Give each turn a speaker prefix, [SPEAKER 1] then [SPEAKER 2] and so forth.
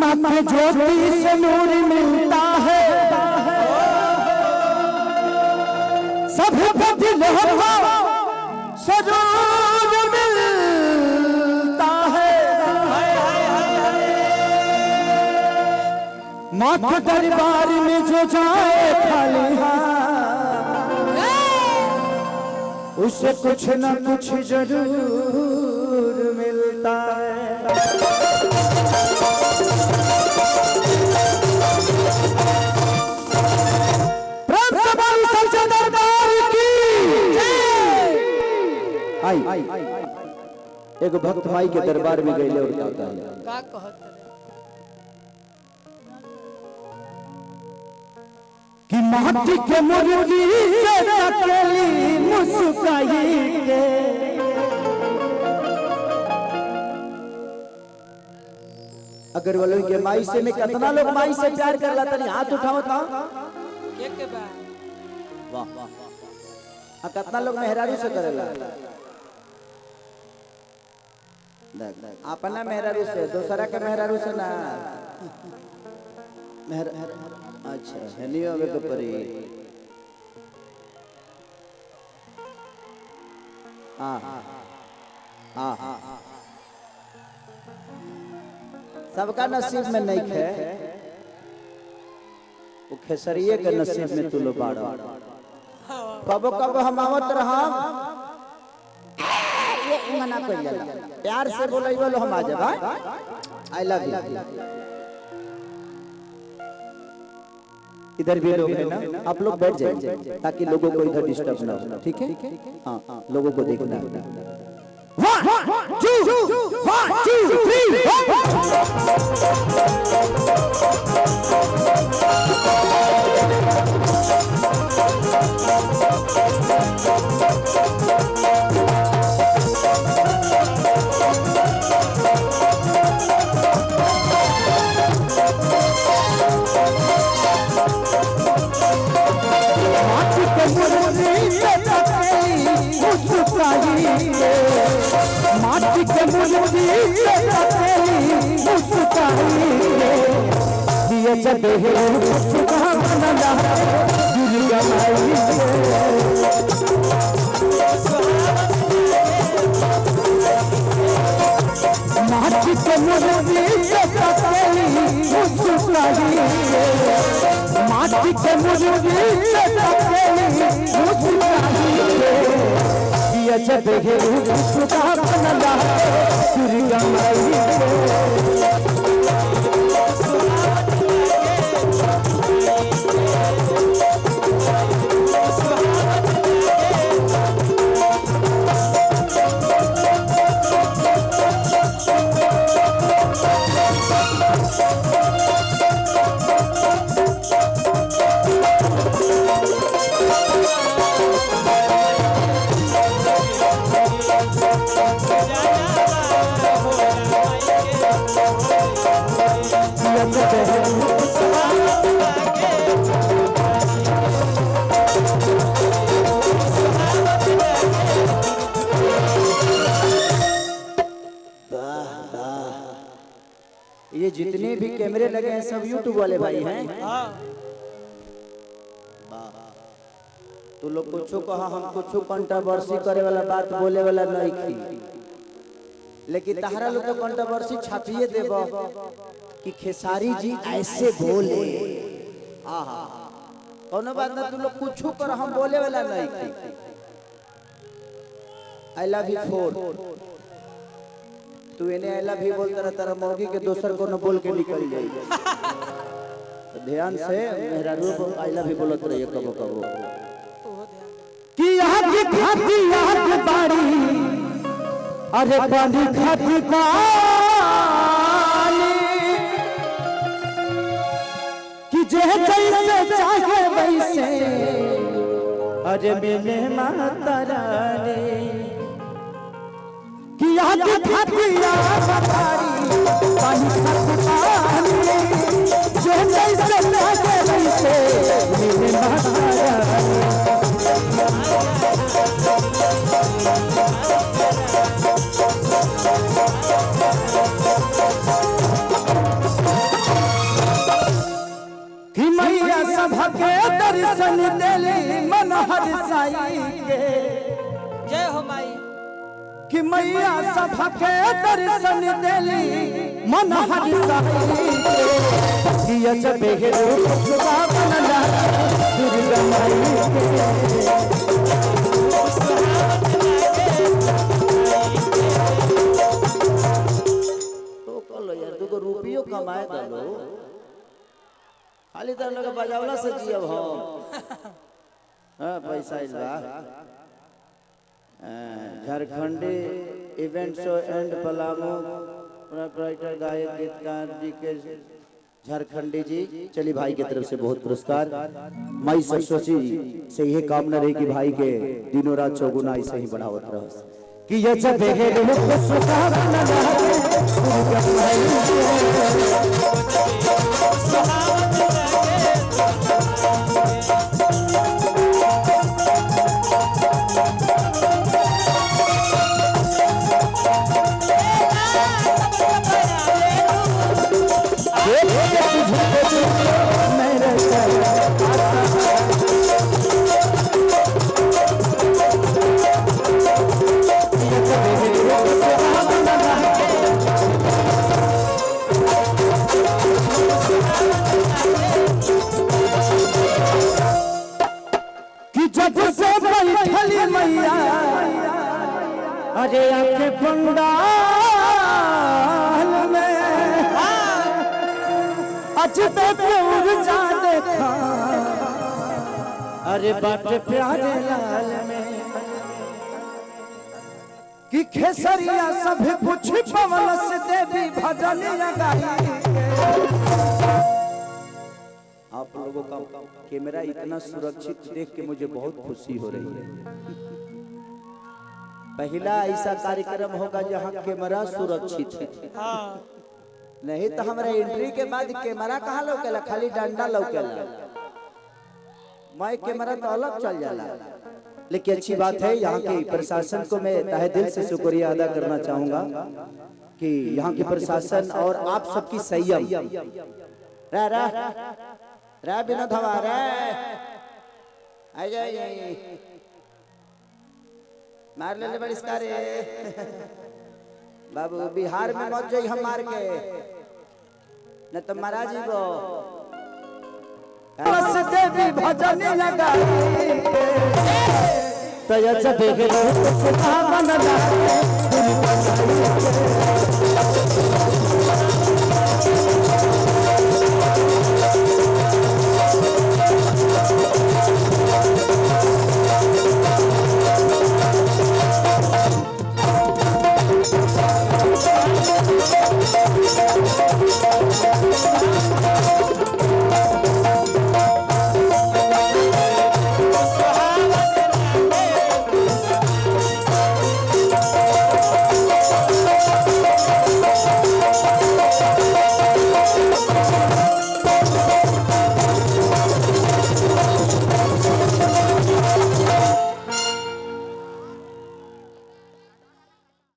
[SPEAKER 1] मत ज्योति से नूर मिलता है, सब दिलों को सरूर मिलता है। माँ के दरबार में जो जाए खाली उसे कुछ न कुछ जरूर मिलता है। प्रेम से बोल सच्चे दरबार की आई एक भक्त माई के दरबार में गए और कहता है का कहत कि माटी के मुर्गी से अकेली मुस्काई के अगर वालों के माई से में कितना लोग माई से प्यार कर लाता नहीं हाथ उठाओ था के वाह वाह कितना लोग मेहरारू से करेला देख अपना मेहरारू से दूसरा के मेहरारू से ना अच्छा हनियो आवे के परी सबका नसीब में नहीं है, वो खेसरिये के नसीब में तू लो बाड़ा। कबो कबो हम आवत रहा ये मना कर जाला प्यार से बोलई बोलो हम आ जाबा आई लव यू। इधर भी लोग हैं ना, आप लोग बैठ जाइए ताकि लोगों को इधर डिस्टर्ब ना हो, ठीक है? हाँ लोगों को देखना है। 1 2 माटी के मुर्गी से अकेली मुस्काई दिए जब है सुबह बनला दुनिया आई माटी के मुर्गी से अकेली मुस्काई माटी के मुर्गी से अकेली मुस्काई जब है सुबह बनला दुर्गा माई ये जितने भी कैमरे लगे हैं सब यूट्यूब वाले भाई हैं। तो लोग कुछ कहा हम कुछ कंट्रोवर्सी करे वाला बात बोले वाला नहीं थी, लेकिन तहरा लोग तो कंट्रोवर्सी छापिए देबो कि खेसारी जी ऐसे बोले। कोनो बात ना, तू लोग कुछ कर हम बोले वाला नहीं थी। आई लव यू फोर तू इन्हें आई लव यू बोलता रहता तेरा मौगी के दोसर को न बोल के निकल जाई। तो ध्यान से मेहरारू को आई लव यू बोलत रहिए कबो कबो कि यहाँ की खाती यहाँ की बाड़ी अरे पानी खाती पानी कि जैसे चाहे वैसे अरे मेरे माता रानी कि यहाँ की खाती पानी पानी जो जैसे चाहे वैसे मेरे माता रानी दर्शन देली मन हरसाई के
[SPEAKER 2] जय हो माई
[SPEAKER 1] कि मैया सबके दर्शन देली मन हरसाई के कि अजब है रूप सुहावना दुर्गा माई तो कल यार दुगो रुपयो कमाए दलो खाली तरह लगा बजावला से जियब हम हां पैसा इल्बा Jharkhandi event show and Palamu proprietor गायक गीतकार जी के झारखंडी जी चली भाई की तरफ से बहुत पुरस्कार माई सरस्वती से यही कामना रही कि भाई के दिनों रात चौगुना ऐसे ही बढ़ावत रहे कि ये जब है रूप सुहावना जब से बैठली मैया अरे आके पंडाल में अजबे प्यार जा देखा अरे बाट प्यारे लाल में कि खेसरिया सब कुछ पवन से देवी भजन गाई आप लोगों का कैमरा इतना सुरक्षित देख के मुझे बहुत खुशी हो रही है पहला ऐसा कार्यक्रम होगा जहां कैमरा सुरक्षित है नहीं तो हमारे एंट्री के बाद कैमरा कहाँ लौकेला खाली डंडा लौकेला मैं कैमरा तो अलग चल जाला लेकिन अच्छी बात है यहाँ के प्रशासन को मैं तहे दिल से शुक्रिया अदा करना चाहूंगा कि यहाँ के प्रशासन और आप सबकी संयम रे बिना धवा रे मार ले बड़ी इसका रे बाबू बिहार में मत जाई हम मार के न तो महाराज जी को बस देवी भजन लगाई तो ये जब सुहावना